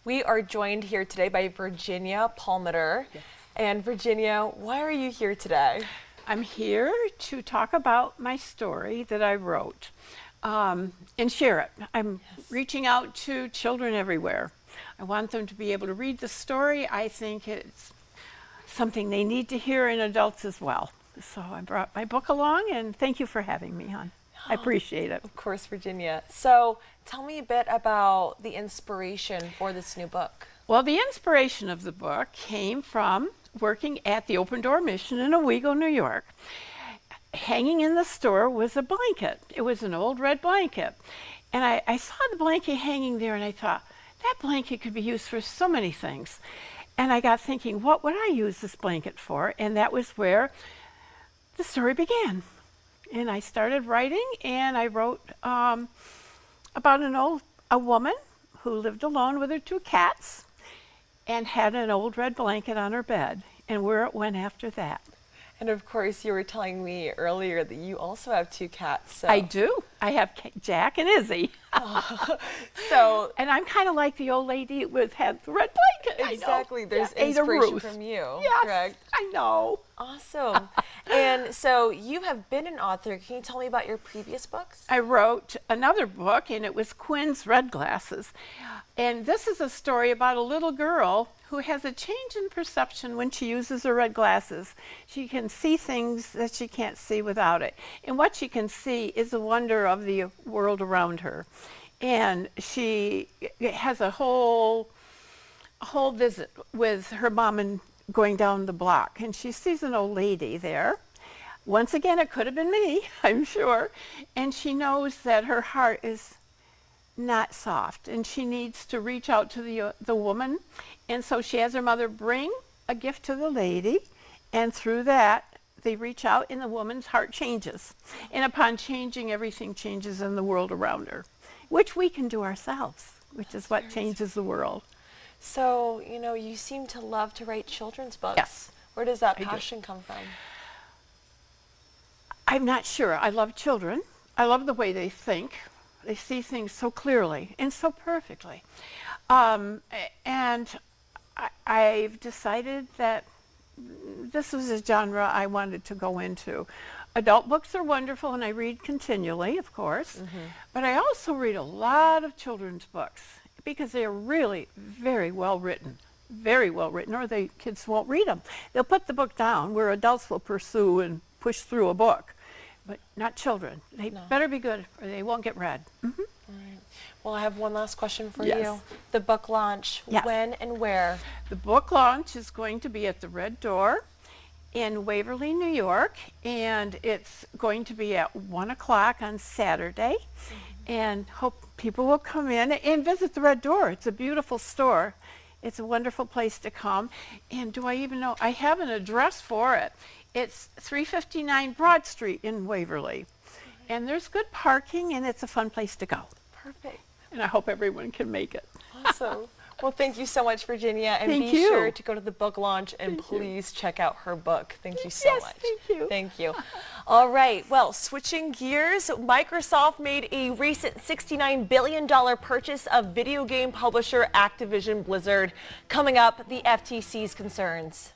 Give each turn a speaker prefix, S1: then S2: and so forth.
S1: We are joined here today by Virginia Palmiter.
S2: Yes.
S1: And Virginia, why are you here today?
S2: I'm here to talk about my story that I wrote and share it. I'm reaching out to children everywhere. I want them to be able to read the story. I think it's something they need to hear, and adults as well. So I brought my book along, and thank you for having me on. I appreciate it.
S1: Of course, Virginia. So tell me a bit about the inspiration for this new book.
S2: Well, the inspiration of the book came from working at the Open Door Mission in Owego, New York. Hanging in the store was a blanket. It was an old red blanket. And I saw the blanket hanging there, and I thought, that blanket could be used for so many things. And I got thinking, what would I use this blanket for? And that was where the story began. And I started writing, and I wrote about a woman who lived alone with her 2 cats and had an old red blanket on her bed, and where it went after that.
S1: And of course, you were telling me earlier that you also have 2 cats. So.
S2: I do. I have Jack and Izzy.
S1: So,
S2: and I'm kind of like the old lady had the red blanket.
S1: Exactly.
S2: I know.
S1: There's
S2: Yeah, Ada
S1: inspiration
S2: Ruth.
S1: from you.
S2: Yes,
S1: Correct?
S2: I know.
S1: Awesome. And so you have been an author. Can you tell me about your previous books?
S2: I wrote another book, and it was Quinn's Red Glasses. And this is a story about a little girl who has a change in perception when she uses her red glasses. She can see things that she can't see without it. And what she can see is the wonder of the world around her. And she has a whole visit with her mom and going down the block. And she sees an old lady there. Once again, it could have been me, I'm sure. And she knows that her heart is not soft, and she needs to reach out to the woman. And so she has her mother bring a gift to the lady, and through that they reach out, and the woman's heart changes. And upon changing, everything changes in the world around her, which we can do ourselves, which is what changes the world.
S1: So, you seem to love to write children's books.
S2: Yes.
S1: Where does that passion come from?
S2: I'm not sure. I love children. I love the way they think. They see things so clearly and so perfectly. And I've decided that this was a genre I wanted to go into. Adult books are wonderful, and I read continually, of course, but I also read a lot of children's books because they are really very well written, or the kids won't read them. They'll put the book down where adults will pursue and push through a book. But not children. They better be good, or they won't get read.
S1: All right. Well, I have one last question for
S2: Yes.
S1: you. The book launch, when and where?
S2: The book launch is going to be at the Red Door in Waverly, New York, and it's going to be at 1 o'clock on Saturday. And hope people will come in and visit the Red Door. It's a beautiful store. It's a wonderful place to come. And do I even know? I have an address for it. It's 359 Broad Street in Waverly. And there's good parking, and it's a fun place to go.
S1: Perfect.
S2: And I hope everyone can make it.
S1: Awesome. Well, thank you so much, Virginia. And
S2: Thank
S1: be
S2: you.
S1: sure to go to the book launch and please check out her book. Thank you so much.
S2: Thank you.
S1: Thank you. All right. Well, switching gears, Microsoft made a recent $69 billion purchase of video game publisher Activision Blizzard. Coming up, the FTC's concerns.